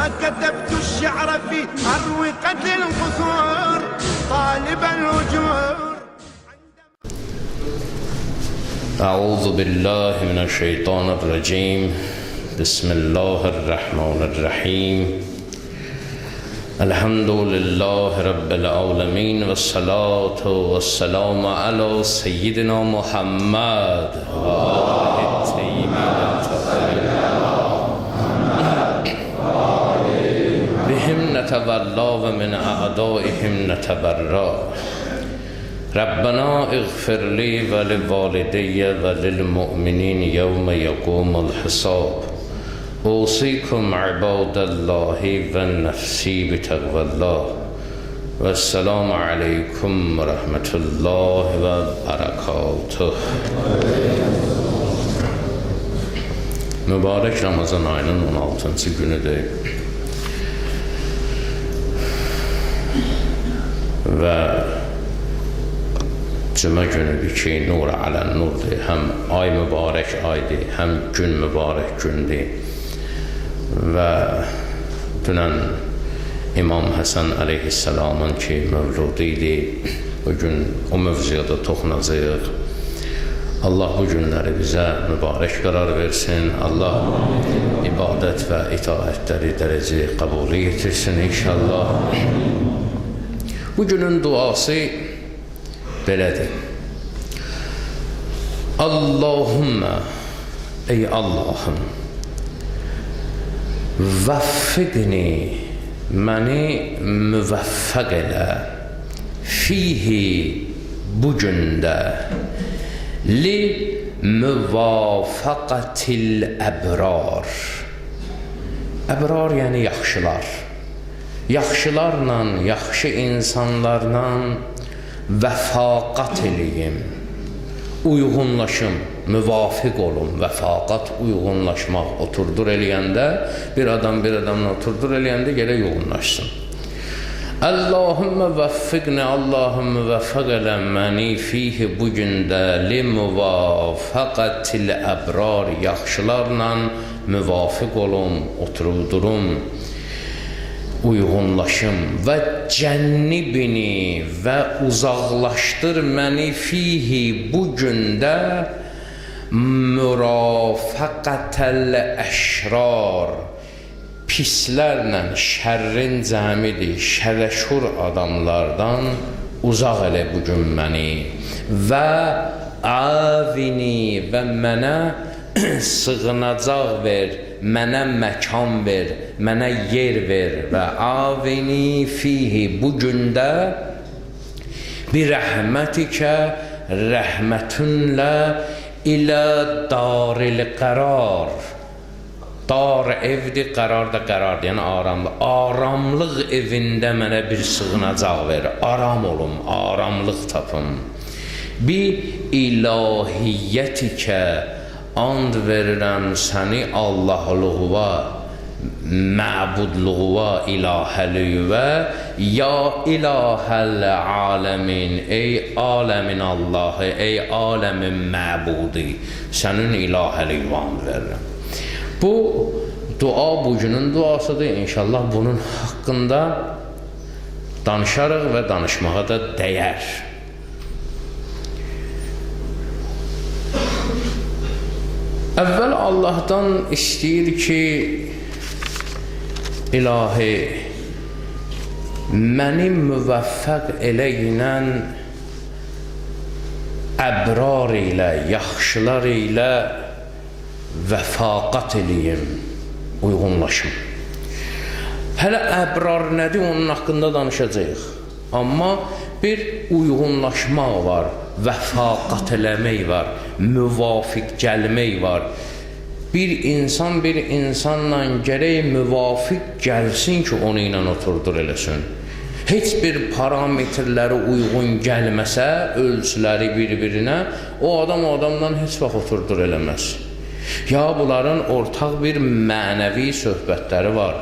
ما كتبت الشعر في أروقة القصور طالب الأجور. أعوذ بالله من الشيطان الرجيم. بسم الله الرحمن الرحيم. الحمد لله رب العالمين والصلاة والسلام على سيدنا محمد وآله الطيبين بهم نتولى ومن أعدائهم نتبرأ. ربنا اغفر لي ولوالدي وللمؤمنين يوم يقوم الحساب. أوصيكم عباد الله والنفسي بتقوى الله. والسلام عليكم ورحمة الله وبركاته. Mübarek Ramazan ayının 16. günüdür. Və cümə günüdür ki, nur alən nurdur. Həm ay mübarək aydır, həm gün mübarək gündür. Və dünən İmam Həsən əleyhissalamın ki, mövludi idi. Bugün o mövzuya da toxunacağıq. Allah bu günləri bizə mübarək qərar versin. Allah ibadət və itaətləri dərəcəyə qəbul yetirsin inşallah. Bugünün duası belədir. Allahümmə, ey Allahım, vəffiqni, məni müvəffəq elə, fihi, bu gündə, li müvafəqətil əbrar. Əbrar yəni yaxşılar. Yaxşılarla, yaxşı insanlarla vəfaqat eləyim, uyğunlaşım, müvafiq olum. Vəfaqat, uyğunlaşmaq, oturdur eləyəndə, bir adamla oturdur eləyəndə gələ uyğunlaşsın. Allahümmə vəffiqni, Allahım müvəffəq elə məni fihi bu gündə li müvafəqətil əbrar, yaxşılarla müvafiq olum, oturdurum, uyğunlaşım və cənnibini və uzaqlaşdır məni fihi bu gündə mürafəqətəl əşrar, pislərlə şərrin cəmidir, şərəşur adamlardan uzaq elə bugün məni və avini və mənə sığınacaq ver, mənə məkan ver, mənə yer ver və avini fihi bu gündə bir rəhmətikə, rəhmətunlə ilə daril qərar. Dar evdir, qərar da qərardır, yəni aramlıq. Aramlıq evində mənə bir sığınacaq ver, aram olum, aramlıq tapım. Bi ilahiyyətikə, and verirəm səni Allahluğuna, məbudluğuna, ilahəliyyə, ya ilahəl aləmin, ey aləmin Allahı, ey aləmin məbudi, sənin ilahəliyyə and verirəm. Bu dua bugünün duasıdır. İnşallah bunun haqqında danışarıq və danışmağa da dəyər. Əvvəl Allahdan istəyir ki, İlahi, məni müvəffəq eləyinən əbrar ilə, yaxşılar ilə vəfaqat eləyim, uyğunlaşım. Hələ əbrar nədir, onun haqqında danışacağıq. Amma bir uyğunlaşmaq var, vəfaqat eləmək var, müvafiq gəlmək var. Bir insan bir insanla gərək müvafiq gəlsin ki, onu ilə oturdur eləsin. Heç bir parametrləri uyğun gəlməsə, ölçüləri bir-birinə, o adamla heç vaxt oturdur eləməz. Ya bunların ortaq bir mənəvi söhbətləri var.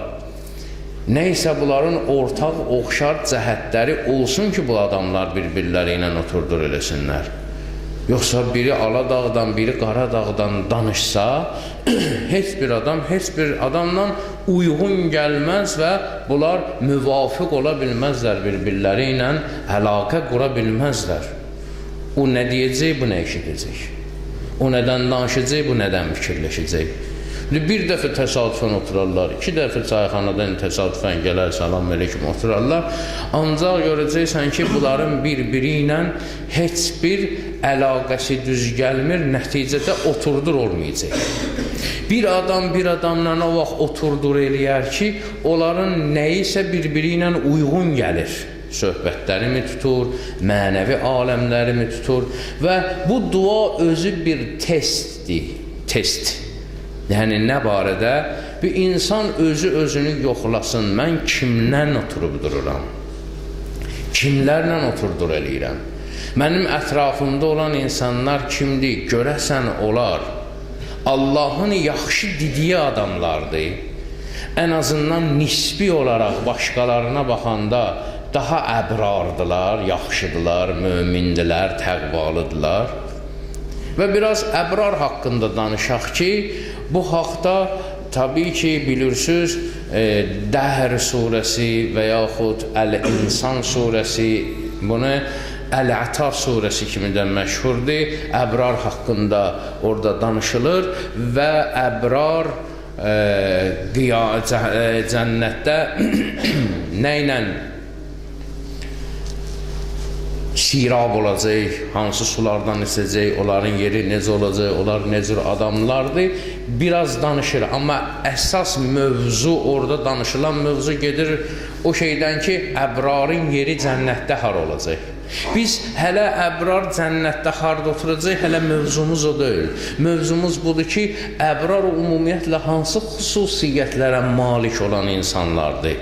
Neysə bunların ortaq oxşar cəhətləri olsun ki, bu adamlar bir-birləri ilə oturdur eləsinlər. Yoxsa biri Aladağdan, biri Qaradağdan danışsa, heç bir adamla uyğun gəlməz və bunlar müvafiq ola bilməzlər bir-birləri ilə, əlaqə qura bilməzlər. O nə deyəcək, bu nə eşidəcək. O nədən danışacaq, bu nədən fikirləşəcək. Bir dəfə təsadüfən oturarlar, 2 dəfə çayxanadan təsadüfən gələr, salam əleykum oturarlar. Ancaq görəcəksən ki, bunların bir-biri ilə heç bir əlaqəsi düz gəlmir, nəticədə oturdur olmayacaq. Bir adam bir adamla o vaxt oturdur eləyər ki, onların nəyisə bir-biri ilə uyğun gəlir. Söhbətləri mi tutur, mənəvi aləmləri mi tutur və bu dua özü bir testdir, test. Yəni, nə barədə? Bir insan özünü yoxlasın, mən kimdən oturub dururam? Kimlərlə oturdur eləyirəm? Mənim ətrafımda olan insanlar kimdir? Görəsən olar. Allahın yaxşı dediyi adamlardır. Ən azından nisbi olaraq başqalarına baxanda daha əbrardılar, yaxşıdılar, mömindilər, təqvalıdılar. Və biraz əbrar haqqında danışaq ki, bu haqda tabii ki, bilirsiniz, Dəhr surəsi və yaxud Əl-İnsan surəsi, bunu Əl-Ətaf surəsi kimi də məşhurdur. Əbrar haqqında orada danışılır və əbrar cənnətdə nə ilə sirab olacaq, hansı sulardan içəcək, onların yeri necə olacaq, onlar necə adamlardır, biraz danışır. Amma əsas mövzu, orada danışılan mövzu gedir o şeydən ki, əbrarın yeri cənnətdə har olacaq. Biz hələ əbrar cənnətdə harda oturacaq, hələ mövzumuz o deyil. Mövzumuz budur ki, əbrar ümumiyyətlə hansı xüsusiyyətlərə malik olan insanlardır.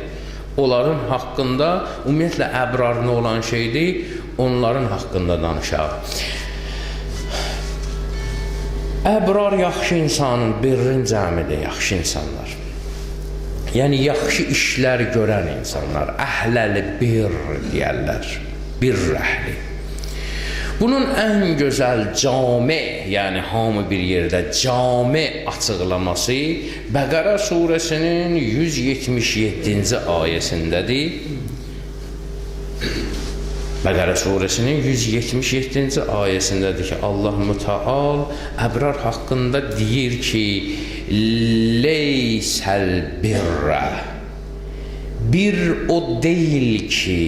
Onların haqqında, ümumiyyətlə əbrar nə olan şeydir, onların haqqında danışaq. Əbrar yaxşı insanın birrin cəmidir, yaxşı insanlar. Yəni, yaxşı işlər görən insanlar, əhləli bir deyərlər, bir əhli. Bunun ən gözəl cami, yəni hamı bir yerdə cami açıqlaması Bəqərə surəsinin 177-ci ayəsindədir. Bəqərə surəsinin 177-ci ayəsindədir ki, Allah Mütəal əbrar haqqında deyir ki, leysəl birrə, bir o deyil ki,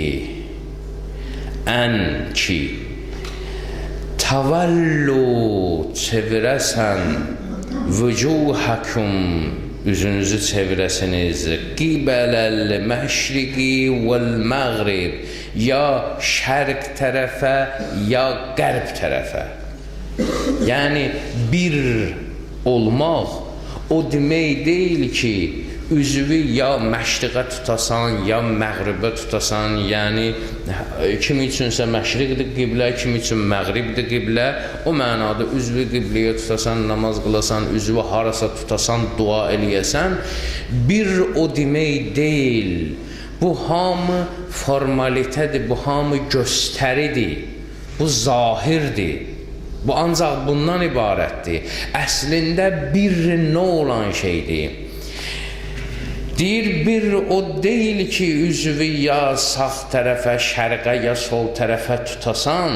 ən ki, təvəllu çevirəsən, vücuhəkum, üzünüzü çevirəsiniz, qibələl məşriqi vəl-məğrib, ya şərq tərəfə, ya qərb tərəfə. Yəni, bir olmaq o demək deyil ki, üzvü ya məşriqə tutasan, ya məğribə tutasan, yəni kimi üçünsə məşriqdir qiblə, kimi üçün məğribdir qiblə, o mənada üzvü qibləyə tutasan, namaz qılasan, üzvü harasa tutasan, dua eləyəsən, bir o demək deyil. Bu hamı formalitədir, bu hamı göstəridir, bu zahirdir. Bu ancaq bundan ibarətdir. Əslində bir nə olan şeydir? Deyir, bir o deyil ki, üzvü ya sağ tərəfə, şərqə, ya sol tərəfə tutasan.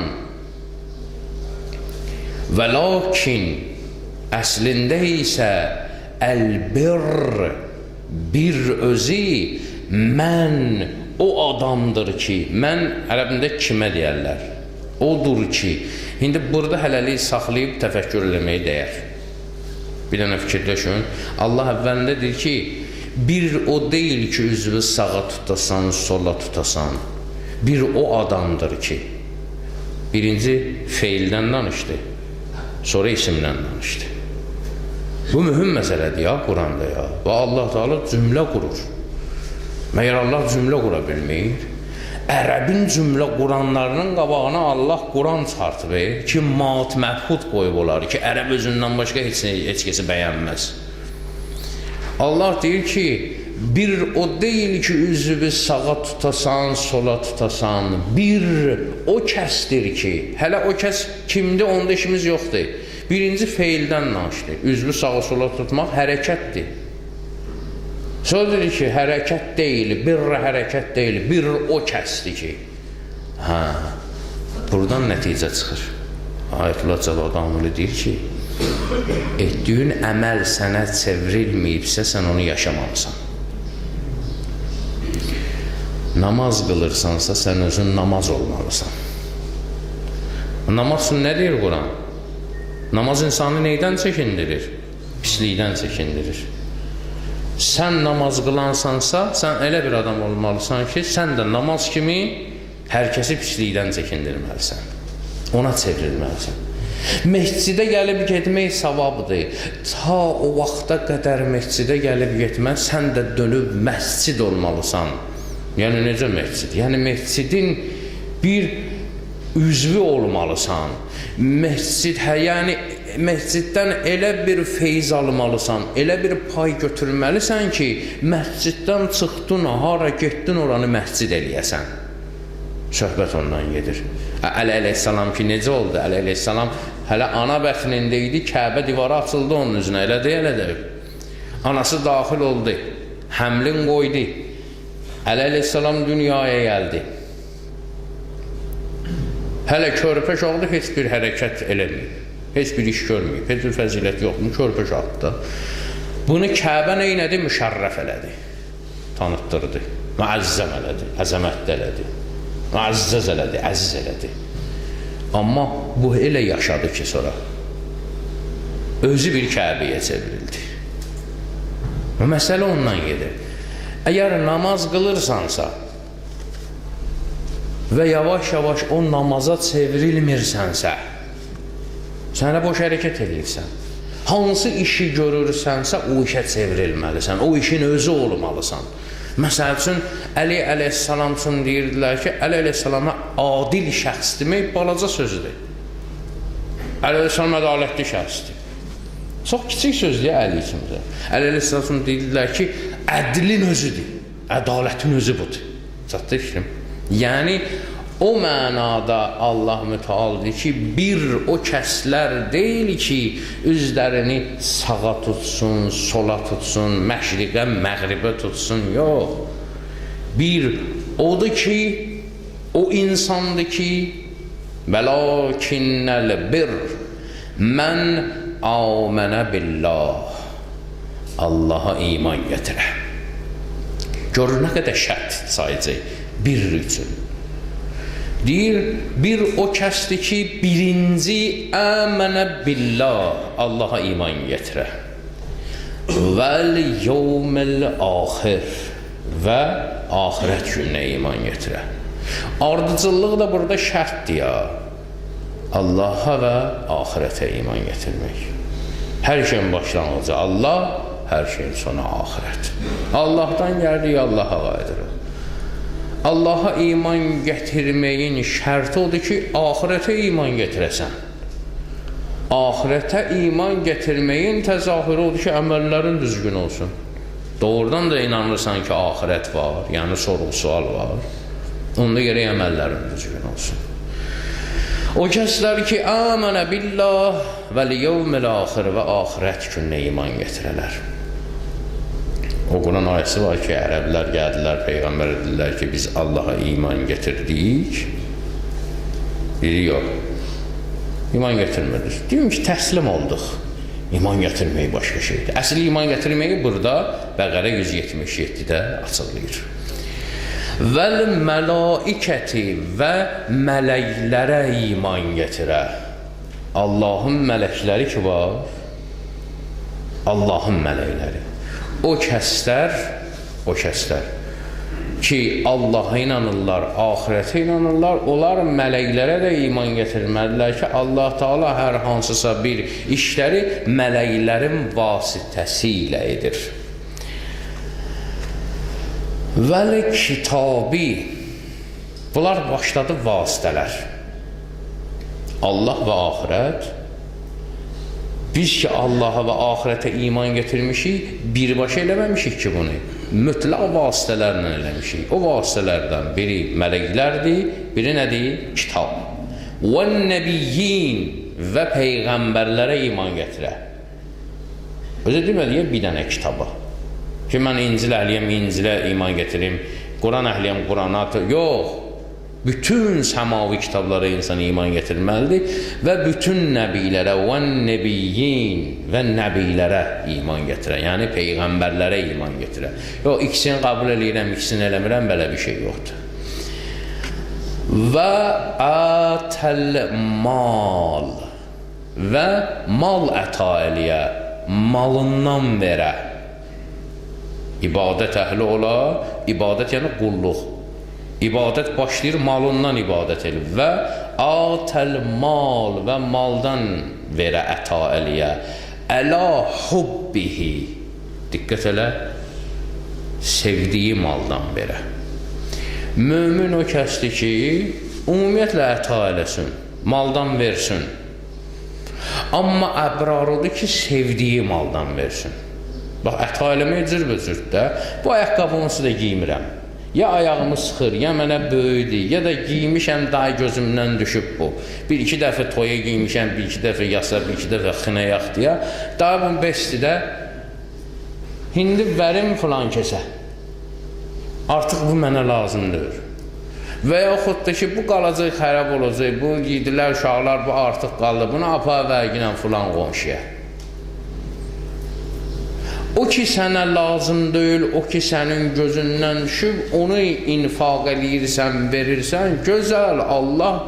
Və lakin, əslində isə əl-birr, bir özü, mən o adamdır ki, mən ərəbində kimə deyərlər? Odur ki, indi burada hələlik saxlayıb təfəkkür eləməyə dəyər. Bir dənə fikirləşün. Allah əvvəlində deyir ki, bir o deyil ki, üzvü sağa tutasan, sola tutasan. Bir o adamdır ki, birinci feildən danışdı, sonra isimdən danışdı. Bu mühüm məsələdir ya, Quranda ya. Və Allah Teala cümlə qurur. Məyər Allah cümlə qura bilmir? Ərəbin cümlə quranlarının qabağına Allah Quran çıxartıb ki, mat məbhud qoyub olar ki, ərəb özündən başqa heç kəsi bəyənməz. Allah deyir ki, Bir o deyil ki, üzvü sağa tutasan, sola tutasan. Bir o kəsdir ki, hələ o kəs kimdir, onda işimiz yoxdur. Birinci feildən naşdır. Üzvü sağa sola tutmaq hərəkətdir. Sonra dedi ki, hərəkət deyil, bir hərəkət deyil, bir o kəsdir ki. Buradan nəticə çıxır. Ayətullah Cəlaladanlı deyir ki, etdiyin əməl sənə çevrilməyibsə, sən onu yaşamamısan. Namaz qılırsansa, sən özün namaz olmalısan. Namaz üçün nə deyir Quran? Namaz insanı neydən çəkindirir? Pislikdən çəkindirir. Sən namaz qılansansa, sən elə bir adam olmalısan ki, sən də namaz kimi hər kəsi pislikdən çəkindirməlisən. Ona çevrilməlisən. Məscidə gəlib getmək savabdır. Ta o vaxta qədər məscidə gəlib getmək, sən də dönüb məscid olmalısan. Yəni, necə məscid? Yəni, məscidin bir üzvü olmalısan. Məscid, yəni, məsciddən elə bir feyz almalısan, elə bir pay götürməlisən ki, məsciddən çıxdın, hara getdin, oranı məscid eləyəsən. Söhbət ondan gedir. Əli əleyhissalam ki, necə oldu? Əli əleyhissalam hələ ana bətnində idi, Kəbə divarı açıldı onun üzünə, elə deyil, elə deyil. Anası daxil oldu, həmlin qoydu. Əli əleyhissalam dünyaya gəldi. Hələ körpə uşaqda heç bir hərəkət eləməyib, heç bir iş görməyib, heç bir fəzilət yoxdur, körpə uşaqda. Bunu Kəbə neynədi? Müşərrəf elədi, tanıtdırdı, müəzzəm elədi, əzəmətdə elədi, müəzzəz elədi, əziz elədi. Amma bu elə yaşadı ki, sonra özü bir Kəbəyə çevrildi. Bu məsələ ondan gedir. Əgər namaz qılırsansa və yavaş-yavaş o namaza çevrilmirsənsə, sənə boş hərəkət edirsən. Hansı işi görürsənsə, o işə çevrilməlisən, o işin özü olmalısan. Məsəl üçün, Əli əleyhissalam üçün deyirdilər ki, Əli əleyhissalama adil şəxs demək balaca sözdür. Əli əleyhissalam ədalətli şəxsdir. Çox kiçik sözdür Əli üçün. Əli əleyhissalam üçün deyirdilər ki, ədlin özüdür, ədalətin özü budur. Çatdı işim. Yəni, o mənada Allah mütəal deyir ki, bir o kəslər deyil ki, üzlərini sağa tutsun, sola tutsun, məşriqə, məğribə tutsun, yox. Bir odur ki, o insandır ki, vəlakinnəl bir, mən amənə billah, Allaha iman gətirə. Görür nə qədər şərt sayacaq bir üçün. Deyir, bir o kəsdir ki, birinci əmənə billah, Allaha iman gətirə. Vəl yevməl axir və axirət gününə iman gətirə. Ardıcıllıq da burada şərtdir ya. Allaha və axirətə iman gətirmək. Hər şeyin başlanğıcı Allah, hər şeyin sonu axirət. Allahdan gəldik, Allaha qayıdırıq. Allaha iman gətirməyin şərti odur ki, axirətə iman gətirəsən. Axirətə iman gətirməyin təzahürü odur ki, əməllərin düzgün olsun. Doğrudan da inanırsan ki, axirət var, yəni sorğu-sual var. Onda gərək əməllərin düzgün olsun. O kəslər ki, əmənə billah vəl yevməl axir və axirət gününə iman gətirələr. O Quran ayəsi var ki, ərəblər gəldilər, Peyğəmbər edirlər ki, biz Allaha iman gətirdik. Biri yox, iman gətirmədik. Deyim ki, təslim olduq. İman gətirmək başqa şeydir. Əsl iman gətirməyi burada Bəqərə 177-də açıqlayır. Vəl mələikəti və mələklərə iman gətirə. Allahın mələkləri ki var, Allahın mələkləri. O kəslər ki, Allaha inanırlar, axirətə inanırlar, onlar mələklərə də iman gətirməlilər ki, Allah Teala hər hansısa bir işləri mələklərin vasitəsilə edir. Vəl kitabi, bunlar başladı vasitələr. Allah və axirət. Biz ki, Allaha və axirətə iman gətirmişik, birbaşa eləməmişik ki bunu. mütləq vasitələrlə eləmişik. O vasitələrdən biri mələklərdir, biri nədir? Kitab. Və nəbiyyin və peyğəmbərlərə iman gətirə. Özə deməliyə bir dənə kitaba. Ki, mən İncil əhliyəm, İncilə iman gətirim, Quran əhliyəm, Qurana, yox. Bütün səmavi kitablara insan iman gətirməlidir və bütün nəbilərə və nəbiyyin və nəbilərə iman gətirə, yəni peyğəmbərlərə iman gətirə. Yox, ikisini qəbul edirəm, ikisini eləmirəm, belə bir şey yoxdur. Və ətəl mal və mal əta eləyə, malından verə. İbadət əhli ola, ibadət yəni qulluq. İbadət başlayır, malından ibadət edir. Və atəl mal və maldan verə əta eləyə. Əla hubbihi. Diqqət elə, sevdiyi maldan verə. Mömin o kəsdir ki, ümumiyyətlə əta eləsin, maldan versin. Amma əbrar odur ki, sevdiyi maldan versin. Bax, əta eləmək cürbəcür də, bu ayaqqabımızı da giymirəm. Ya ayağımı sıxır, ya mənə böyüdür, ya da giymişəm, daha gözümdən düşüb bu. Bir-iki dəfə toya giymişəm, bir-iki dəfə yasa, bir-iki dəfə xınə yaxdıya. Daha bunun besti də, hindi verim filan kəsə. Artıq bu mənə lazımdır. Və yaxud da ki, bu qalacaq, xərab olacaq, bu giydilər, uşaqlar, bu artıq qaldı, bunu apa verginən filan qonşuya. O ki sənə lazım deyil, o ki sənin gözündən düşüb, onu infaq eləyirsən, verirsən, gözəl, Allah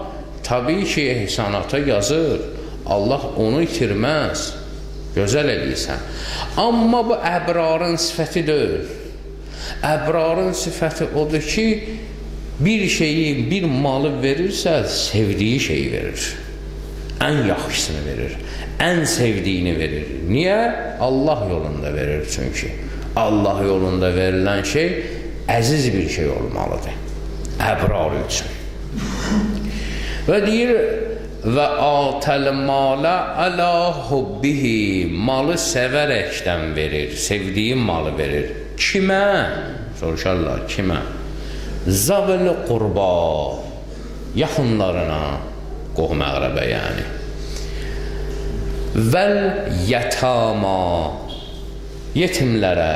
tabii ki ehsanata yazır. Allah onu itirməz, gözəl eləyirsən. Amma bu əbrarın sifəti deyil. Əbrarın sifəti odur ki, bir şeyi, bir malı verirsə, sevdiyi şeyi verir. Ən yaxşısını verir, ən sevdiyini verir. Niyə? Allah yolunda verir çünki. Allah yolunda verilən şey əziz bir şey olmalıdır. Əbrar üçün. Və deyir, və atəl malə əla hubbihi. Malı sevərəkdən verir, sevdiyi malı verir. Kimə? Soruşarlar, kimə? Zavəl qurba, yaxınlarına, qohum əqrəbə yəni. Vəl yətama, yetimlərə.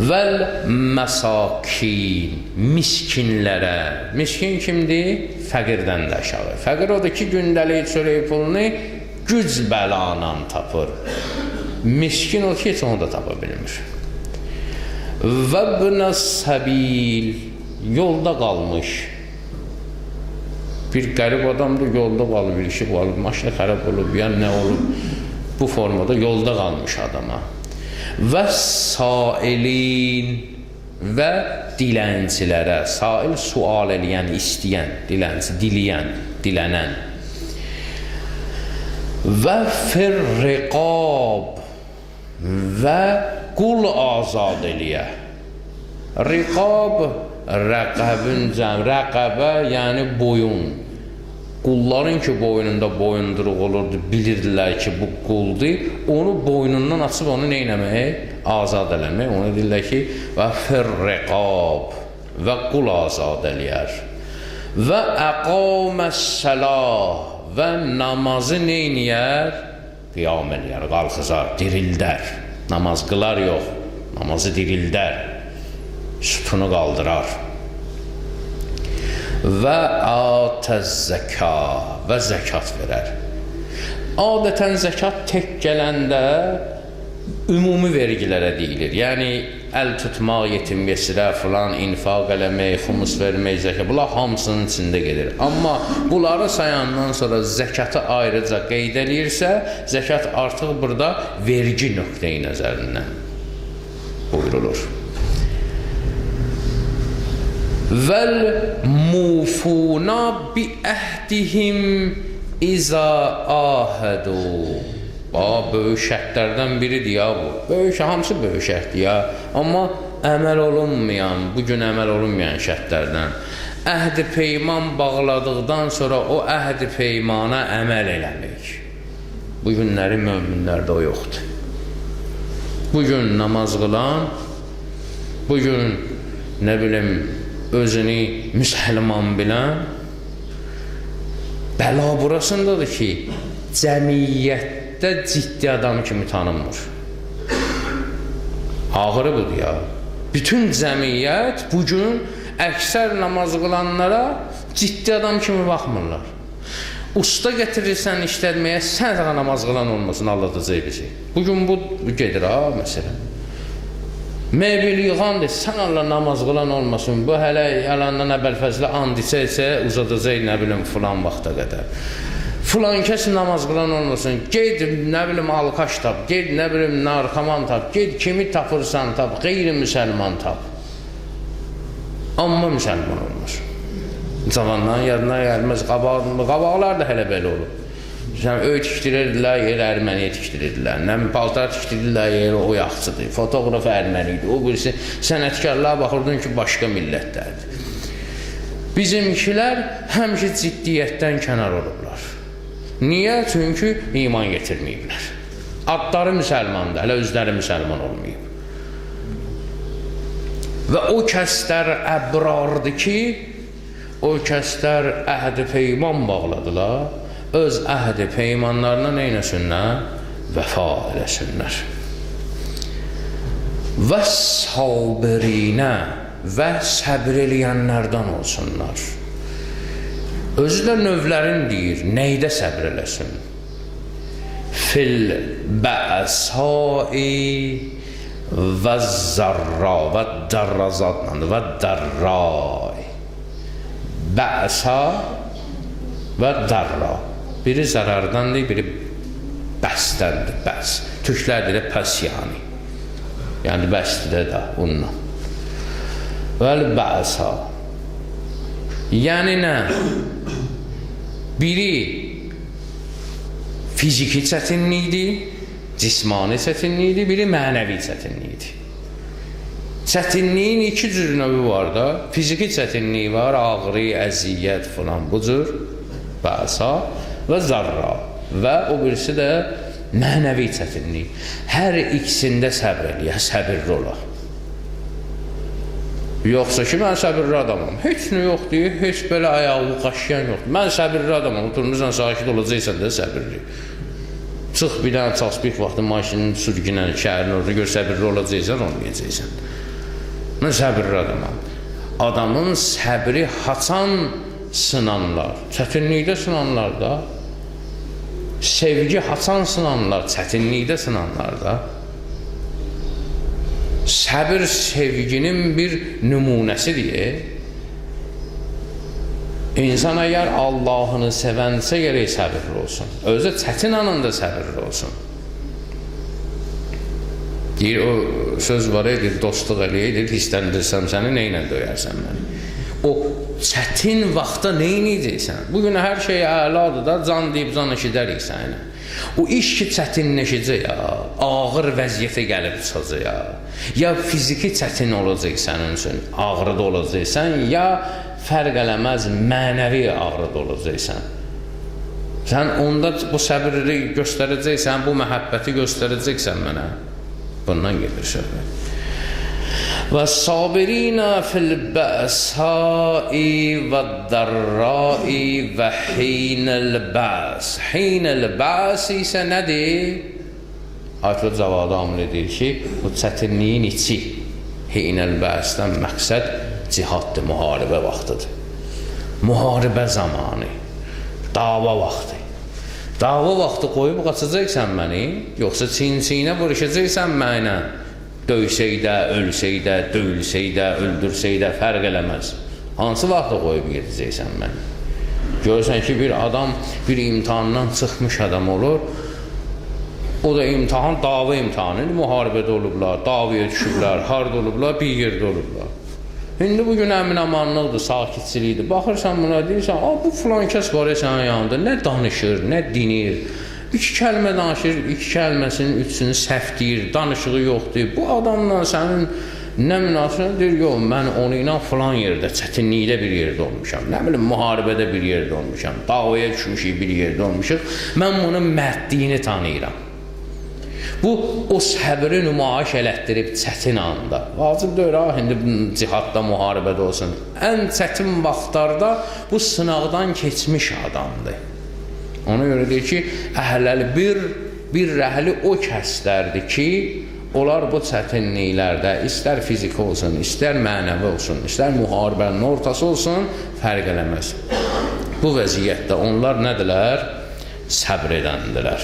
Vəl məsakin, miskinlərə. Miskin kimdir? Fəqirdən də aşağı. Fəqir odur ki, gündəlik çörək pulunu güc bəlanla tapır. Miskin o ki, heç onu da tapa bilmir. Və bünə səbil, yolda qalmış. Bir qərib adamdır, yolda qalıb, bir işi qalıb, maşını xərab olub, ya nə olub, bu formada yolda qalmış adama. Və sailin və dilənçilərə, sail sual eləyən, istəyən, dilənçi, diliyən, dilənən. Və firriqab və qul azad eləyə. Riqab, rəqəbin cəm, rəqəbə yəni boyun. Qulların ki boynunda boyunduruq olurdu, bilirdilər ki bu quldur, onu boynundan açıb onu neynəmək? Azad eləmək. Onu deyirlər ki, və firriqab və qul azad eləyər. Və əqaməs-səlah və namazı neynəyər? Qiyam eləyər, qalxızar, dirildər. Namaz qılar yox, namazı dirildər, sütunu qaldırar. Və atəz-zəka və zəkat verər. Adətən zəkat tək gələndə ümumi vergilərə deyilir. Yəni, əl tutmaq, yetim yesirə, filan, infaq eləmək, xumus vermək, zəkat, bunlar hamısının içində gedir. Amma bunları sayandan sonra zəkatı ayrıca qeyd eləyirsə, zəkat artıq burada vergi nöqteyi nəzərindən buyurulur. Vəl mufuna bi əhdihim izə ahədu. Böyük şərtlərdən biridir ya bu. Böyük, hamısı böyük şərtdir ya. Amma əməl olunmayan, bugün əməl olunmayan şərtlərdən. Əhd-i peyman bağladıqdan sonra o əhd-i peymana əməl eləmək. Bugünləri möminlərdə o yoxdur. Bugün namaz qılan bugün nə bilim özünü müsəlman bilən bəla burasındadır ki, cəmiyyətdə ciddi adam kimi tanınmır. Ağırı budur ya. Bütün cəmiyyət bugün əksər namaz qılanlara ciddi adam kimi baxmırlar. Usta gətirirsən işlətməyə, sən sana namaz qılan olmasın, aldatacaq bizi. Bugün bu gedir ha, məsələn. Mebel yığandır, sən Allah namaz qılan olmasın, bu hələ yalandan əvvəl-fəzlə and içə-içə uzadacaq, nə bilim, filan vaxta qədər. Filan kəs namaz qılan olmasın, ged, nə bilim, alqaş tap, ged, nə bilim, narkoman tap, ged, kimi tapırsan tap, qeyri-müsəlman tap. Amma müsəlman olmaz. Cavanların yadına gəlməz, qabaqlar da hələ belə olub. Öy tikdirirdilər, yer erməniyə tikdirirdilər. Nə paltar tikdirirdilər, yer o yaxçıdır. Fotoqraf erməni idi. O birisi sənətkarlığa baxırdın ki, başqa millətlərdir. Bizimkilər həmişə ciddiyyətdən kənar olublar. Niyə? Çünki iman getirməyiblər. Adları müsəlmandır, hələ özləri müsəlman olmayıb. Və o kəslər əbrardır ki, o kəslər əhd-i peyman bağladılar. Öz əhd-i peymanlarına neynəsinlər? Vəfa eləsinlər. Və sabirinə və səbr eləyənlərdən olsunlar. Özü də növlərin deyir, neydə səbr eləsin? Fil bəsai və zərra və dərrazatlandır və dərray. Bəsa və dərra. Biri zərərdandır, biri bəsdəndir, bəs. Türklər deyir, pəs yani. Yəni bəsdir də onunla. Vəl-bəsa. Yəni nə? Biri fiziki çətinlikdir, cismani çətinlikdir, biri mənəvi çətinlikdir. Çətinliyin iki cür növü var da. Fiziki çətinliyi var, ağrı, əziyyət falan bu cür. Bəsa və zarra. Və o birisi də mənəvi çətinlik. Hər ikisində səbr eləyək, səbirli olaq. Yoxsa ki, mən səbirli adamım. Heç nə yoxdur, heç belə ayağı qaşıyan yoxdur. Mən səbirli adamım, oturmuşsan, sakit olacaqsan da səbirli. Çıx bir dənə çaspik vaxtı maşının sürgünən şəhərin orada gör, səbirli olacaqsan, olmayacaqsan. Mən səbirli adamım. Adamın səbri haçan sınanlar, çətinlikdə sınanlar da, sevgi haçan sınanlar, çətinlikdə sınanlar da, səbir sevginin bir nümunəsidir. İnsan əgər Allahını sevənsə gərək səbirli olsun. Özü çətin anında səbirli olsun. Deyir, o söz var edir, dostluq eləyir, hissəndirsəm səni, neynə döyərsən məni? O çətin vaxtda neynəyəcəksən? Bugün hər şey əladır da, can deyib can eşidərik sənə. O iş ki çətinləşəcək ya, ağır vəziyyətə gəlib çıxacaq ya. Ya fiziki çətin olacaq sənin üçün, ağrıda olacaqsən, ya fərq eləməz, mənəvi ağrıda olacaqsən. Sən onda bu səbirli göstərəcəksən, bu məhəbbəti göstərəcəksən mənə. Bundan gedir söhbət. Və sabirinə fil bəsai və dərrai və hinəl bəs. Hinəl bəs isə nədir? Ayət-ül Cavada amil edir ki, bu çətinliyin içi. Hinəl bəsdən məqsəd cihaddır, müharibə vaxtıdır. Müharibə zamanı, dava vaxtı. Dava vaxtı qoyub qaçacaqsan məni, yoxsa çin-çinə vuruşacaqsan mənə. Döysək də, ölsək də, döyülsək də, öldürsək də fərq eləməz. Hansı vaxtda qoyub gedəcəksən məni? Görürsən ki, bir adam bir imtihandan çıxmış adam olur. O da imtihan, dava imtihanı. Müharibədə olublar, davaya düşüblər, harda olublar, bir yerdə olublar. İndi bugün əmin-amanlıqdır, sakitçilikdir. Baxırsan buna, deyirsən, bu filan kəs var ya sənin yanında, nə danışır, nə dinir. İki kəlmə danışır, iki kəlməsinin üçünü səhv deyir, danışığı yoxdur. Bu adamla sənin nə münasibət deyir, yox, mən onu ilə filan yerdə, çətinlikdə bir yerdə olmuşam. Nə bilim, müharibədə bir yerdə olmuşam, davaya düşmüşük bir yerdə olmuşuq. Mən bunun mərdliyini tanıyıram. Bu, o səbri nümayiş elətdirib çətin anda. Vacib deyil, indi cihadda, müharibədə olsun. Ən çətin vaxtlarda bu sınaqdan keçmiş adamdır. Ona görə deyir ki, əhləli bir rəhli o kəslərdir ki, onlar bu çətinliklərdə, istər fiziki olsun, istər mənəvi olsun, istər müharibənin ortası olsun, fərq eləməz. Bu vəziyyətdə onlar nədirlər? Səbr edəndilər.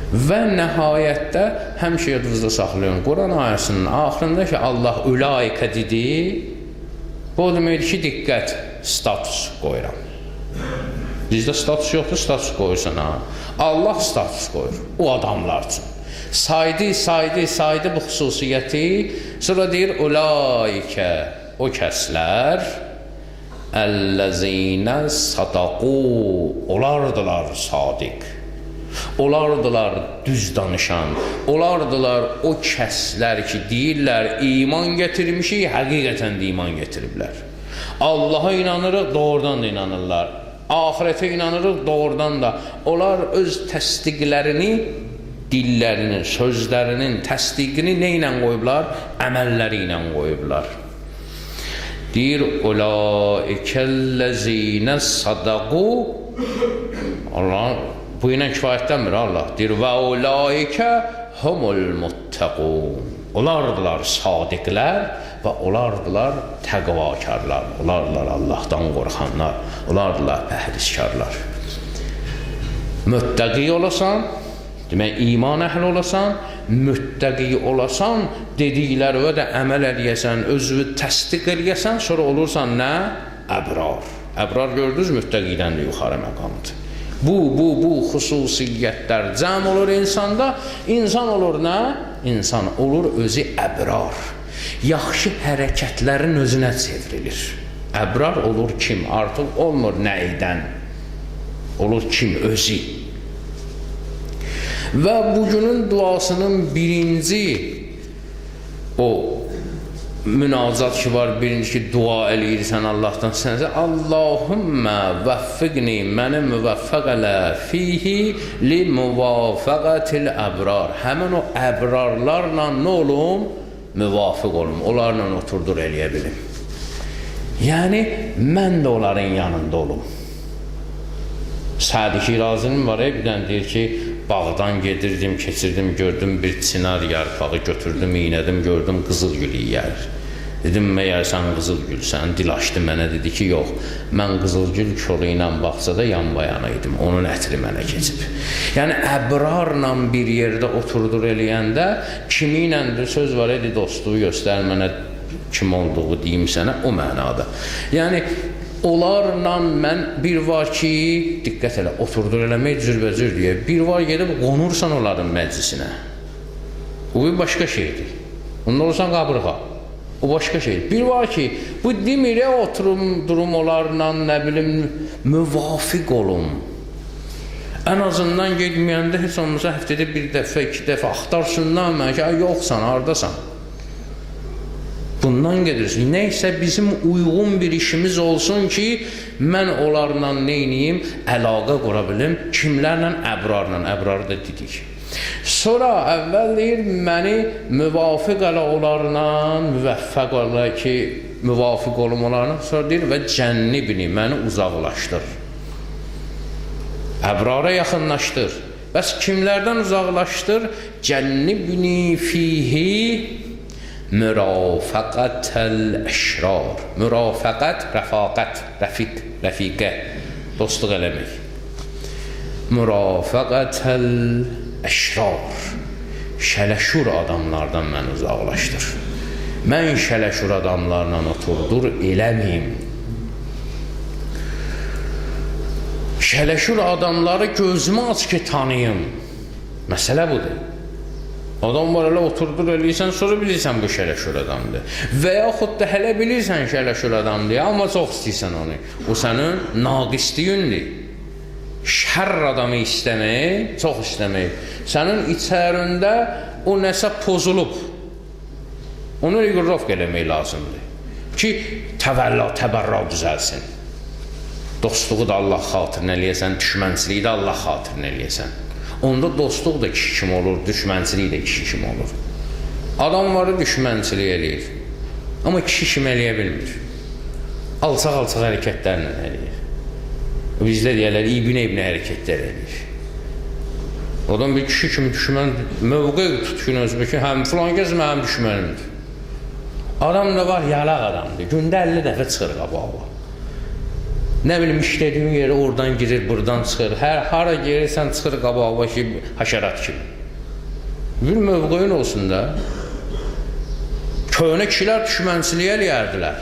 Və nəhayətdə həmişə yadınızda saxlayın. Quran ayəsinin axırında ki, Allah ülaikə dedi, bu deməkdir ki, diqqət, status qoyuram. Bizdə status yoxdur, status qoyursan ha. Allah status qoyur, o adamlar üçün. Saydı bu xüsusiyyəti, sonra deyir, ülaikə, o kəslər, əlləzinə sadaqu, olardılar sadiq. Olardılar düz danışan, olardılar o kəslər ki, deyirlər, iman getirmişik, həqiqətən də iman getiriblər. Allaha inanırıq, doğrudan da inanırlar. Ahirətə inanırıq, doğrudan da. Onlar öz təsdiqlərini, dillərinin, sözlərinin təsdiqini nə ilə qoyublar? Əməlləri ilə qoyublar. Deyir, ulaikəl-ləzinə sadaqu, Allah bu ilə kifayətlənmir Allah. Deyir, və ulaikə humul muttəqun. Olardılar sadiqlər və olardılar təqvakarlar. Olardılar Allahdan qorxanlar. Olardılar pəhrizkarlar. Müttəqi olasan, demək iman əhli olasan, müttəqi olasan, dediklərə də əməl eləyəsən, özünü təsdiq eləyəsən, sonra olursan nə? Əbrar. Əbrar gördünüz, müttəqidən də yuxarı məqamdır. Bu xüsusiyyətlər cəm olur insanda, insan olur nə? İnsan olur özü əbrar. Yaxşı hərəkətlərin özünə çevrilir. Əbrar olur kim? Artıq olmur nəyidən? Olur kim? Özü. Və bugünün duasının birinci o münazat ki var, birinci ki dua eləyirsən Allahdan, sənsə Allahümmə vəffiqni, məni müvəffəq ələ fihi li müvafəqətil əbrar. Həmin o əbrarlarla nə olum? Müvafiq olum, onlarla oturdur eləyə bilim. Yəni, mən də onların yanında olum. Sədi Şirazinin var, bir dənə deyir ki, bağdan gedirdim, keçirdim, gördüm bir çinar yarpağı, götürdüm, iynədim, gördüm qızıl gül yiyər. Dedim, məyər sən qızıl gülsən? Dil açdı mənə, dedi ki, yox, mən qızıl gül kolu ilə baxsa da yan bayana idim, onun ətri mənə keçib. Yəni, əbrarla bir yerdə oturdur eləyəndə, kimi iləndir, söz var, edi dostluğu göstər mənə, kim olduğu deyim sənə, o mənada. Yəni, onlarla mən bir var ki, diqqət elə, oturdur eləmək cürbəcür deyə, bir var gedib qonursan onların məclisinə. Bu bir başqa şeydir. Ondan olsan qabırğa. O başqa şeydir. Bir var ki, bu demirə oturum, durum onlarla, nə bilim, müvafiq olum. Ən azından gedməyəndə heç olmasa həftədə bir dəfə, iki dəfə axtarsınlar mən ki, yoxsan, haradasan. Bundan gedirsin. Neysə bizim uyğun bir işimiz olsun ki, mən onlarla neyniyim? Əlaqə qura bilim. Kimlərlə? Əbrarla. Əbrarı da dedik. Sonra əvvəl deyir, məni müvafiq ələ onlarla, müvəffəq ələ ki, müvafiq olum onlarla. Sonra deyir, və cənnibini, məni uzaqlaşdır. Əbrara yaxınlaşdır. Bəs kimlərdən uzaqlaşdır? Cənnibini fihi mürafəqətəl əşrar. Mürafəqət, rəfaqət, rəfiq, rəfiqə, dostluq eləmək. Mürafəqətəl əşrar. Şələşur adamlardan məni uzaqlaşdır. Mən şələşur adamlarla oturdur eləməyim. Şələşur adamları gözümü aç ki tanıyım. Məsələ budur. Adam var, elə oturdur eləyirsən, sonra bilirsən bu şələşur adamdır. Və yaxud da hələ bilirsən şələşur adamdır, amma çox istəyirsən onu. O sənin naqistiyindir. Şər adamı istəmək, çox istəmək. Sənin içərində o nəsə pozulub. Onu riqrovq eləmək lazımdır. Ki, təbərra düzəlsin. Dostluğu da Allah xatirinə eləyəsən, düşmənçiliyi də Allah xatirinə eləyəsən. Onda dostluq da kişi kimi olur, düşmənçilik də kişi kimi olur. Adamları düşmənçilik eləyir. Amma kişi kimi eləyə bilmir. Alçaq-alçaq hərəkətlərlə eləyir. Bizdə deyərlər, ibn-ibn hərəkətlər eləyir. Adam bir kişi kimi düşmən, mövqe tutqun özü ki, həm filan kəs mənim düşmənimdir. Adam da var, yalaq adamdır. Gündə 50 dəfə çıxır qabağa. Nə bilim, işlədiyin yeri oradan girir, buradan çıxır. Hara girirsən, çıxır qabağa ki, haşərat kimi. Bir mövqeyin olsun da. Köhnə kişilər düşmənçiliyə eləyərdilər.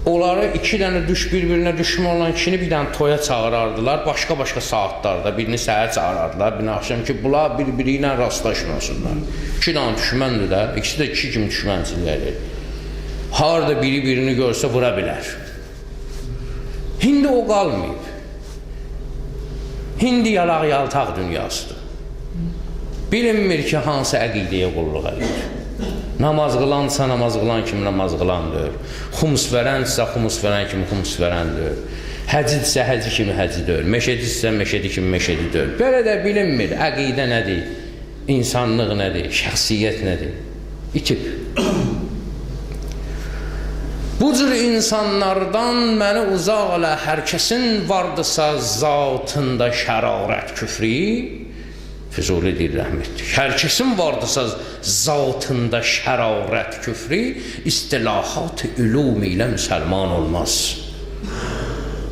Onları iki dənə bir-birinə düşmən olan kişini bir dənə toya çağırardılar, başqa-başqa saatlarda, birini səhər çağırardılar, birini axşam ki, bunlar bir-biri ilə rastlaşmasınlar. İki dənə düşməndir də, ikisi də iki kimi düşmənçilik eləyir. Harada biri-birini görsə vura bilər. Hindi o qalmayıb. Hindi yalaq-yaltaq dünyasıdır. Bilinmir ki, hansı əqidəyə qulluq edir. Namaz qılansa namaz qılan kimi namaz qılandır. Xums verənsə xums verən kimi xums verəndir. Həcidsə həci kimi həcidir. Meşedisə meşedi kimi meşedidir. Belə də bilinmir. Əqidə nədir? İnsanlıq nədir? Şəxsiyyət nədir? İtib. Bu cür insanlardan məni uzaq elə hər kəsin vardısa zatında şərarət küfri. Füzuli deyir rəhmətdir. Hər kəsin vardısa zatında şərarət küfri, istilahat-ı ülum ilə müsəlman olmaz.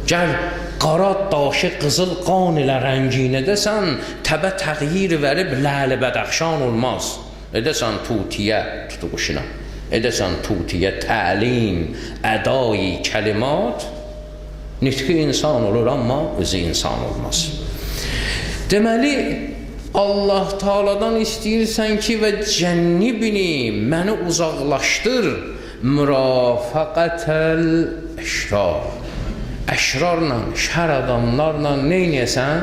Gəl, qara daşı qızıl qan ilə rəngin edəsən, təbə təğyir verib ləl-i bədəxşan olmaz. Edəsən tutiyə tutuquşuna, edəsən tutiyə təlim, ədai kəlimat, nitqi insan olur, amma özü insan olmaz. Deməli, Allah Teala'dan istəyirsən ki, və cənnibini, məni uzaqlaşdır, mürafəqətəl əşrar. Əşrarla, şər adamlarla neynəyəsən?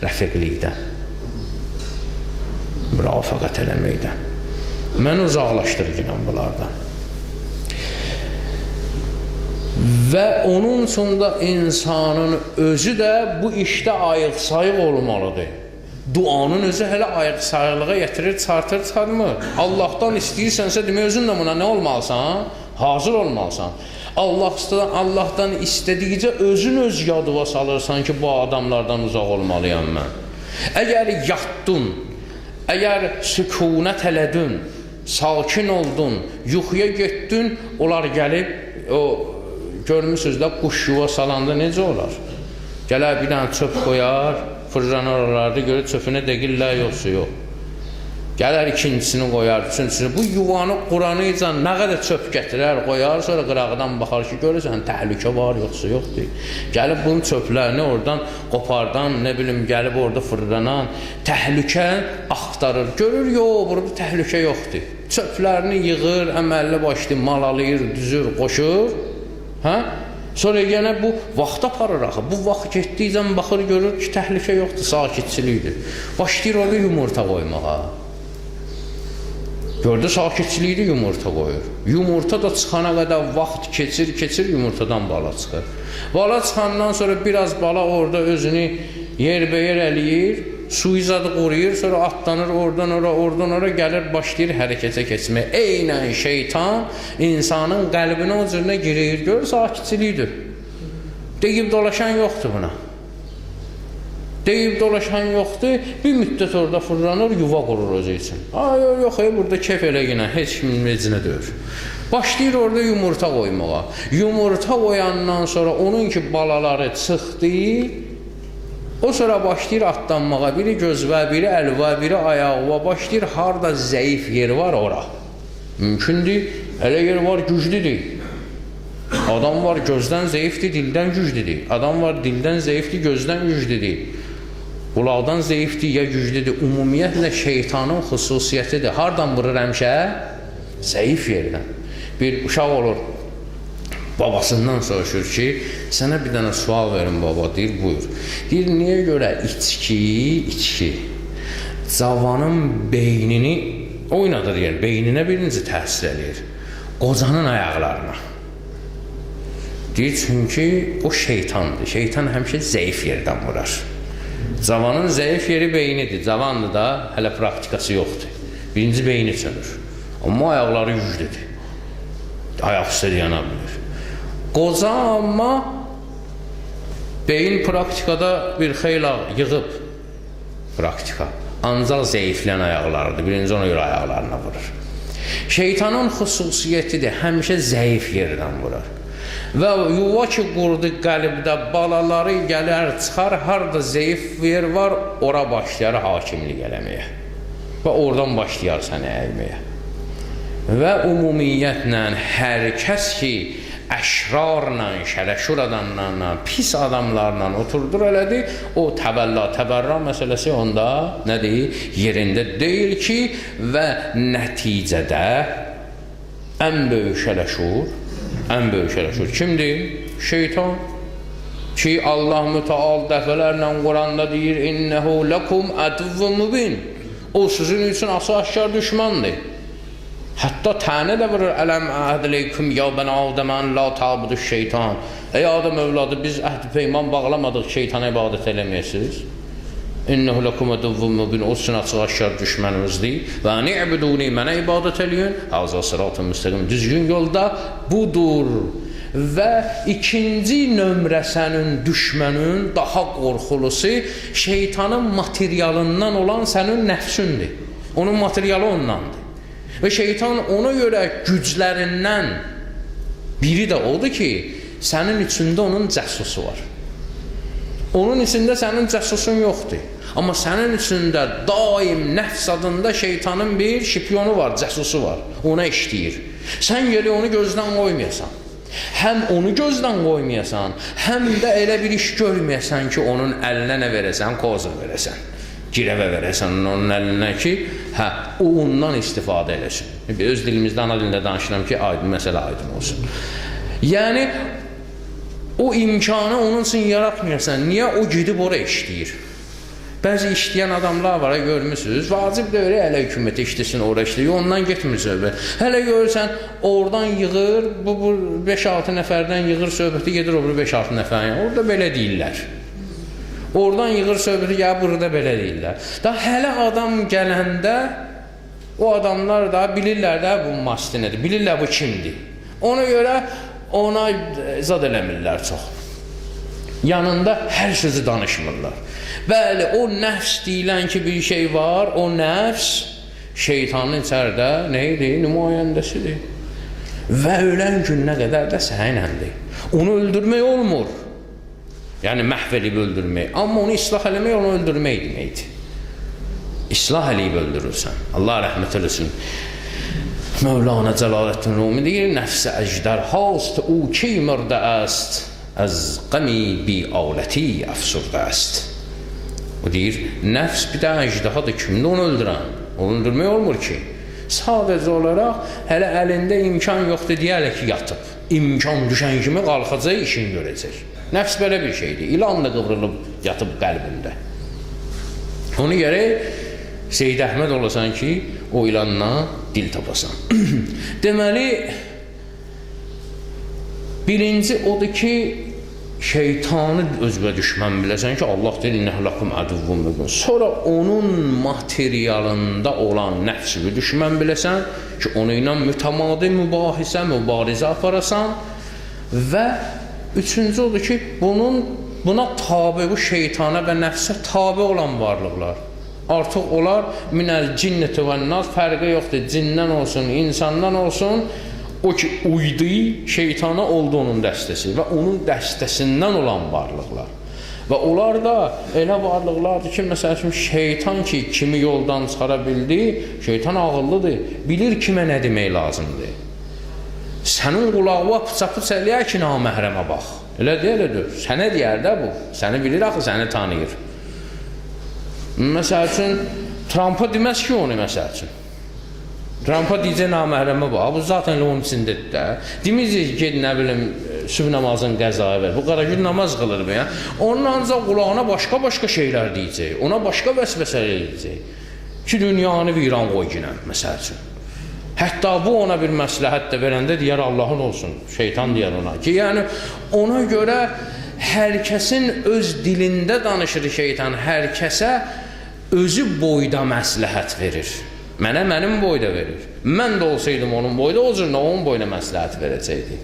Rəfiqlikdən. Mürafəqət eləməkdən. Məni uzaqlaşdır günəm bunlardan. Və onun sonunda insanın özü də bu işdə ayıq-sayıq olmalıdır. Duanın özü hələ ayıq-sayıqlığa yetirir, çartır, çıxarmır. Allahdan istəyirsənsə, demək özün də buna nə olmalısan? Hazır olmalısan. Allahdan istədikcə özün öz yadıva salırsan ki, bu adamlardan uzaq olmalıyam mən. Əgər yatdın, əgər sükunət elədin, sakin oldun, yuxuya getdin, onlar gəlib, görmüsünüz də quş yuva salanda necə olar? Gələr bir dənə çöp qoyar, fırlanar oralarda görür çöpünə dəqillər yoxsa yox. Gələr ikincisini qoyar, üçüncüsünü. Bu yuvanı quranıyca nə qədər çöp gətirər, qoyar, sonra qırağdan baxar ki, görürsən, təhlükə var yoxsa yoxdur. Gəlib bunun çöplərini oradan qopardan, nə bilim, gəlib orada fırlanan, təhlükə axtarır. Görür, yox, burada təhlükə yoxdur. Çöplərini yığır, əməlli başlı malalayır, düzür, qoşur. Hə? Sonra yenə bu vaxt aparır axı. Bu vaxt getdikcə baxır, görür ki, təhlükə yoxdur, sakitçilikdir. Başlayır orada yumurta qoymağa. Gördü, sakitçilikdir, yumurta qoyur. Yumurta da çıxana qədər vaxt keçir, yumurtadan bala çıxır. Bala çıxandan sonra biraz bala orada özünü yerbəyer eləyir, suyu zadı qoruyur, sonra atlanır oradan ora gəlir, başlayır hərəkətə keçmək. Eynən şeytan insanın qəlbinə o cürünə girir, görür, sakitçilikdir. Deyib dolaşan yoxdur buna. Deyib dolaşan yoxdur, bir müddət orada fırlanır, yuva qurur özü üçün. Yox, burada kef eləginə, heç kimin mecinə deyir. Başlayır orada yumurta qoymağa. Yumurta qoyandan sonra onun ki balaları çıxdı, o sonra başlayır atlanmağa, biri gözvə, biri əlvə, biri ayağıva, başlayır harada zəif yer var ora. Mümkündür, elə yer var güclüdür. Adam var gözdən zəifdir, dildən güclüdür. Adam var dildən zəifdir, gözdən güclüdür. Qulaqdan zəifdir, ya güclüdür. Ümumiyyətlə şeytanın xüsusiyyətidir. Hardan vurur həmişə? Zəif yerdən. Bir uşaq olur, babasından soruşur ki, sənə bir dənə sual verin baba, deyir, buyur. Deyir, niyə görə içki cavanın beynini oynadır, yəni beyninə birinci təsir edir, qocanın ayaqlarına. Deyir, çünki o şeytandır. Şeytan həmişə zəif yerdən vurar. Cavanın zəif yeri beynidir. Cavandır da, hələ praktikası yoxdur. Birinci beyni çönür. Amma ayaqları güclüdür. Ayaq üstə yana bilir. Qoca amma beyin praktikada bir xeyla yığıb praktika. Ancaq zəiflən ayaqlarıdır. Birinci ona görə ayaqlarına vurur. Şeytanın xüsusiyyətidir, həmişə zəif yerdən vurur. Və yuva ki qurdu qəlbdə, balaları gələr, çıxar, harada zəif yer var, ora başlayar hakimlik eləməyə. Və oradan başlayar səni əyməyə. Və ümumiyyətlə, hər kəs ki, əşrarla, şələşur adamlarla, pis adamlarla oturdur elədi, o təbərra məsələsi onda nədir? Yerində deyil ki, və nəticədə ən böyük şələşur kimdir? Şeytan. Ki Allah müteal dəfələrlə Quranda deyir, İnnəhu ləkum ədvvun mübin. O sizin üçün aşkar düşmandır. Hətta tənə də vurur, ələm əhd-ləyküm ya bən Adəmən la tabudu şeytan. Ey Adəm övladı, biz əhd peyman bağlamadıq, şeytana ibadət eləməyəsiniz. İnnəhu ləkum ədvvun mübin. O sizin aşkar düşmənimizdir. Və ni'buduni, mənə ibadət eləyin. Həzə sıratun müstəqim. Düzgün yolda budur. Və ikinci nömrə sənin düşmənin daha qorxulusu şeytanın materialından olan sənin nəfsündür. Onun materialı ondandır. Və şeytan ona görə güclərindən biri də odur ki, sənin içində onun cəsusu var. Onun içində sənin cəsusun yoxdur. Amma sənin içində daim nəfs adında şeytanın bir şipionu var, cəsusu var. Ona işləyir. Sən gəli onu gözdən qoymayasan. Həm onu gözdən qoymayasan, həm də elə bir iş görməyəsən ki, onun əlinə nə verəsən, kozur verəsən. Girəvə verəsən onun əlinə ki, o ondan istifadə eləsin. Öz dilimizdə, ana dilində danışıram ki, məsələ aydın olsun. Yəni, o imkanı onun üçün yaratmıyorsan, niyə o gidib oraya işləyir? Bəzi işləyən adamlar var, görmüsünüz, vacib də öyle hələ hükümət işləsin, oraya işləyir, ondan getmir söhbət. Hələ görürsən, oradan yığır, bu 5-6 nəfərdən yığır söhbəti, gedir o 5-6 nəfərdən, orada belə deyirlər. Oradan yığır söhbəti, ya burada belə deyirlər. Da hələ adam gələndə, o adamlar da bilirlər də bu masti nədir, bilirlər bu kimdir. Ona görə ona zad eləmirlər çox. Yanında hər sözü danışmırlar. Bəli, o nəfs deyilən ki, bir şey var, o nəfs şeytanın içəridə neydir? Nümayəndəsidir. Və ölən gününə qədər də səninlədir. Onu öldürmək olmur. Yəni, məhv edib öldürmək. Amma onu islah eləmək, onu öldürmək deməkdir. İslah eləyib öldürürsən. Allah rəhmət eləsin. Mövlana Cəlaləddin Rumi deyir, nəfs-i əjdər hast, o ki mırdə əst, əz qəmi bi aləti əfsurdə əst. O deyir, nəfs bir də əcdahadır, kimdə onu öldürən? Onu öldürmək olmur ki. Sadəcə olaraq, hələ əlində imkan yoxdur, deyərlər ki, yatıb. İmkan düşən kimi qalxacaq, işini görəcək. Nəfs belə bir şeydir, ilan da qıvrılıb, yatıb qəlbində. Onu gərək, Seyyid Əhməd olasan ki, o ilanla dil tapasan. Deməli, birinci odur ki, şeytanı özünə düşmən biləsən ki, Allah deyir, innəhləkum əduvvun mübin. Sonra onun materialında olan nəfsini düşmən biləsən ki, onu ilə mütəmadi mübahisə, mübarizə aparasan və üçüncü odur ki, buna tabi, bu şeytana və nəfsə tabi olan varlıqlar. Artıq onlar minəl cinnəti və nas, fərqi yoxdur, cindən olsun, insandan olsun, o ki, uydu şeytana oldu onun dəstəsi və onun dəstəsindən olan varlıqlar. Və onlar da elə varlıqlardır ki, məsəl üçün, şeytan ki, kimi yoldan çıxara bildi, şeytan ağıllıdır, bilir kimə nə demək lazımdır. Sənin qulağına pıça-pıç eləyər ki, naməhrəmə bax. Elə deyir, sənə deyər də bu, səni bilir axı, səni tanıyır. Məsəl üçün, Trumpa deməz ki, onu məsəl üçün. Trumpa deyəcək naməhrəmə bax, bu zaten onun içindədir də. Deməyəcək ki, nə bilim, sübh namazın qəzaya ver. Bu qaragül namaz qılır bu ya. Onun ancaq qulağına başqa şeylər deyəcək. Ona başqa vəsvəsələr deyəcək. Ki, dünyanı viran qoy ginən, məsəl üçün. Hətta bu ona bir məsləhət də verəndə deyər Allahın olsun. Şeytan deyər ona ki, yəni ona görə hər kəsin öz dilində danışır şeytan, hər kəsə özü boyda məsləhət verir. Mənə mənim boyda verir. Mən də olsaydım onun boyda, o cür onun boyuna məsləhət verəcəkdi.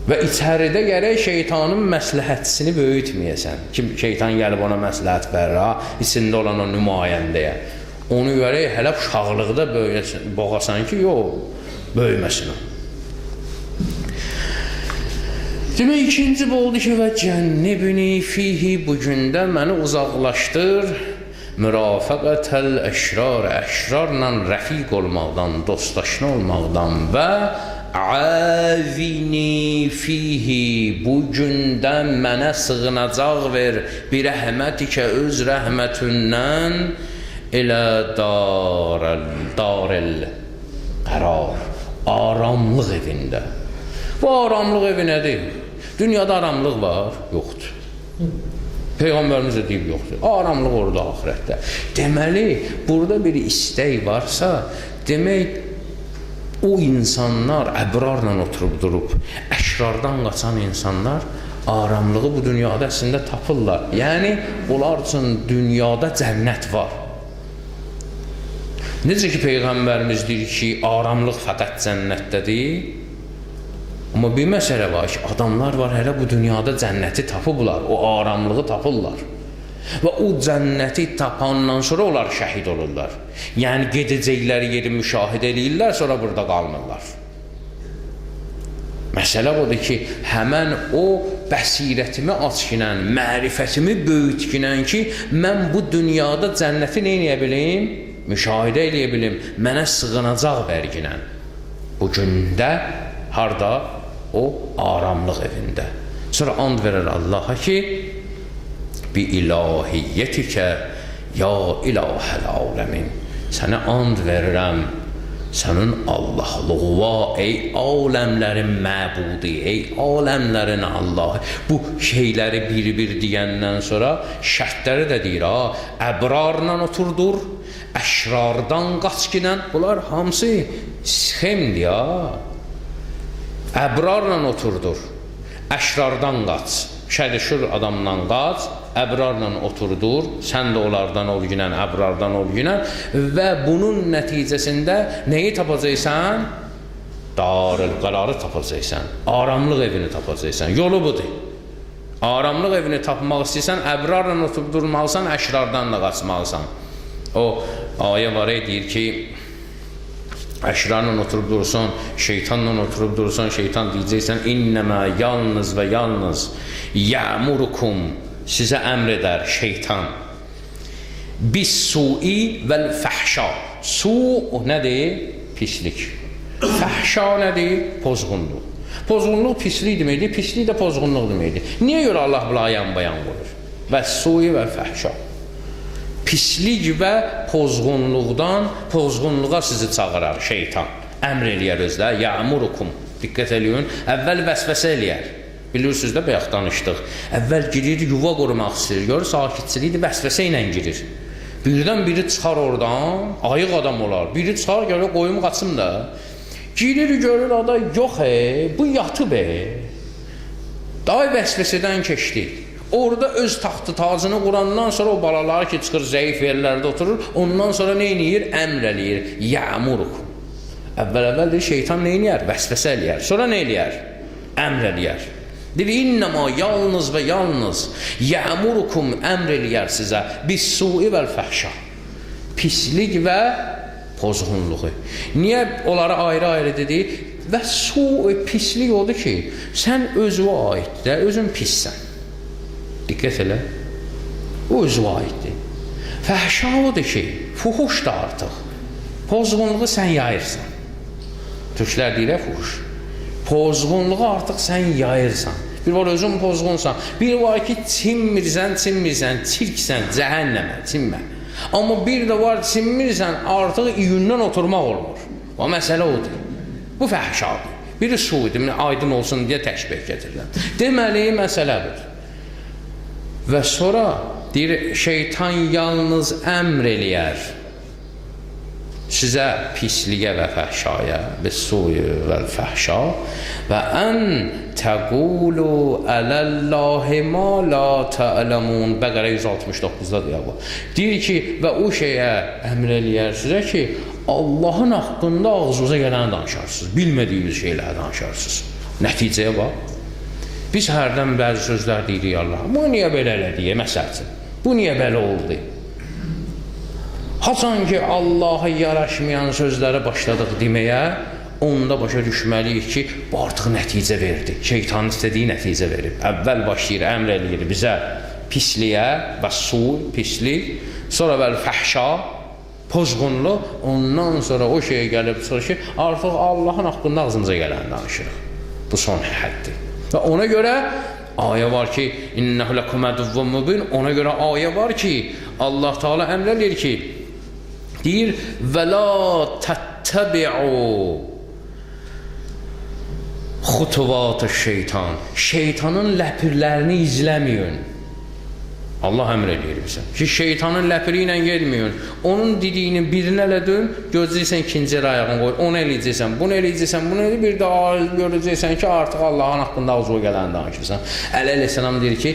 Və içəridə gərək şeytanın məsləhətçisini böyütməyəsən. Kim şeytan gəlib ona məsləhət verir, içində olan o nümayəndəyə. Onu gərək hələ uşaqlıqda boğasan ki, yox, böyüməsin o. Demək, ikinci oldu ki, və cənnibni fihi, bu gündə məni uzaqlaşdır, mürafəqətəl əşrar, əşrarla rəfiq olmaqdan, dostlaşma olmaqdan və Əzini fihi, bu gündə mənə sığınacaq ver, bir rəhmətikə öz rəhmətündən elə darel qərar, aramlıq evində. Bu aramlıq evi nədir? Dünyada aramlıq var? Yoxdur. Peyğəmbərimiz də deyib yoxdur. Aramlıq orada axirətdə. Deməli, burada bir istək varsa, demək, o insanlar əbrarla oturub durub, əşrardan qaçan insanlar aramlığı bu dünyada əslində tapırlar. Yəni, onlar üçün dünyada cənnət var. Necə ki, Peyğəmbərimiz deyir ki, aramlıq fəqət cənnətdədir. Amma bir məsələ var ki, adamlar var, hələ bu dünyada cənnəti tapıblar, o aramlığı tapırlar. Və o cənnəti tapandan sonra onlar şəhid olurlar. Yəni, gedəcəkləri yeri müşahidə edirlər, sonra burada qalmırlar. Məsələ odur ki, həmən o bəsirətimi açqinən, mərifətimi böyütkünən ki, mən bu dünyada cənnəti nə edə bilim? Müşahidə edə bilim, mənə sığınacaq verginən. Bu gündə, harada? O aramlıq evində. Sonra and verir Allaha ki, bi ilahiyyətikə, ya ilahəl aləmin. Sənə and verirəm, sənin Allahlığıva, ey aləmlərin məbudi, ey aləmlərin Allahı. Bu şeyləri bir-bir deyəndən sonra şərtləri də deyir, əbrarla oturdur, əşrardan qaçginən, bunlar hamısı sxemdir, əbrarla oturdur, əşrardan qaç, şərişur adamdan qaç, əbrarla oturdur, sən də onlardan ol günən, əbrardan ol günən və bunun nəticəsində nəyi tapacaqsan? Darıl qərarı tapacaqsan, aramlıq evini tapacaqsan, yolu budur. Aramlıq evini tapmaq istəyirsən, əbrarla oturub durmalısan, əşrardan da qaçmalısan. O ayə var, deyir ki, əşrarla oturub durursan, şeytanla oturub durursan, şeytan deyəcəksən, innəmə yalnız və yalnız yəmurukum, sizə əmr edər şeytan, bis-sui vəl-fəhşa. Su nədir? Pislik. Fəhşa nədir? Pozğunluq. Pozğunluq pislik deməkdir, pislik də pozğunluq deməkdir. Niyə görə Allah bunları yan-bayan qoyur? Və-sui vəl-fəhşa. Pislik və pozğunluqdan, pozğunluğa sizi çağırar şeytan. Əmr eləyər özlə, yəmurukum. Diqqət eləyin, əvvəl vəsvəsə eləyər. Bilirsiniz də, bayaq danışdıq. Əvvəl girir, yuva qorumaq istəyir. Görür, sakitçilikdir, vəsvəsə ilə girir. Birdən biri çıxar oradan, ayıq adam olar. Biri çıxar, görür, qoyum qaçım da. Girir, görür, ada, yox, bu yatıb, Day vəsvəsədən keçdi. Orada öz taxtı tacını qurandan sonra o balaları ki, çıxır, zəif yerlərdə oturur, ondan sonra nə eləyir? Əmr eləyir, yəmurukum. Əvvəl-əvvəldir, şeytan nə eləyər? Vəsvəsə eləyər. Sonra nə eləyər? Əmr eləyər. Deyir, innəma yalnız və yalnız yəmurukum, əmr eləyər sizə, bis-sui vəl-fəhşa. Pislik və pozğunluğu. Niyə onları ayrı-ayrı dedi? Və pislik odur ki, sən özünə aiddir, özün pissən. Diqqət elə, o özünə aiddir. Fəhşa odur ki, fuhuş da artıq. Pozğunluğu sən yayırsan. Türklər deyir, fuhuş. Pozğunluğu artıq sən yayırsan. Bir var, özün pozğunsan. Bir var ki, çinmirsən, çirksən, cəhənnəmə, çinmə. Amma bir də var, çinmirsən, artıq iyündən oturmaq olmur. O məsələ odur. Bu fəhşadır. Biri suidir, aydın olsun deyə təşbih gətirirlər. Deməli, məsələ budur. Və sonra deyir, şeytan yalnız əmr eləyər. sizə pisliyə və fəhşaya, bis-su'i vəl-fəhşa və ən təqulu ələllahi ma la tə'ləmun. Bəqərə 169-da deyir bu. Deyir ki, və o şeyə əmr eləyər sizə ki, Allahın haqqında ağzınıza gələni danışarsınız, bilmədiyiniz şeyləri danışarsınız. Nəticəyə bax. Biz hərdən bəzi sözlər deyirik Allah. Bu niyə belə elədik, məsəl üçün? Bu niyə belə oldu? Haçan ki, Allaha yaraşmayan sözləri başladıq deməyə, onda başa düşməliyik ki, bu artıq nəticə verdi. Şeytanın istədiyi nəticə verib. Əvvəl başlayır, əmr eləyir bizə pisliyə və su, pislik, sonra vəl fəhşa, pozğunluq, ondan sonra o şeyə gəlib çıxır ki, artıq Allahın haqqında ağzımıza gələni danışırıq. Bu son həddir. Və ona görə ayə var ki, İnnəhu ləkum əduvvun mubin. Ona görə ayə var ki, Allah Teala əmr eləyir ki, deyir, və la təttəbi'u xutuvat-ı şeytan. Şeytanın ləpirlərini izləməyin. Allah əmr eləyir bizə ki, şeytanın ləpiri ilə gelməyin. Onun dediyini birinə elədin, gözləyirsən ikinci ayağını qoy, onu eləyəcəksən, bunu eləyəcəksən, bunu eləyəcəksən, bir də görəcəksən ki, artıq Allahın haqqında ağzına gələni danışırsan. Əli əleyhissalam deyir ki,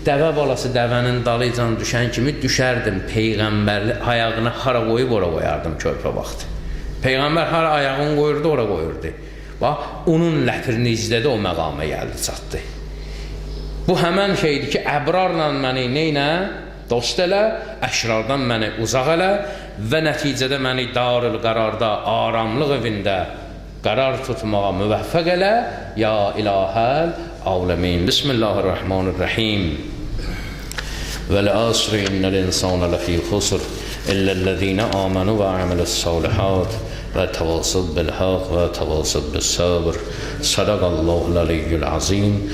dəvə balası dəvənin dalıcan düşən kimi düşərdim, Peyğəmbərli ayağını hara qoyub, ora qoyardım körpə vaxtı. Peyğəmbər hara ayağını qoyurdu, ora qoyurdu. Bax, onun ləpirini izlədi, o məqama gəldi, çatdı. Bu həmən şeydir ki, əbrarla məni neynə? Dost elə, əşrardan məni uzaq elə və nəticədə məni darül qərarda, aramlıq evində qərar tutmağa müvəffəq elə. Ya ilahəl aləmin. Bismillahirrahmanirrahim. Vəl-əsri innəl insana ləfī xusr illəl-ləzīnə āmenū və amilu's-sālihāt və təvasəv bil-haqq və təvasəv bis-sabr. Sadaqallahul-aliyyul-azim.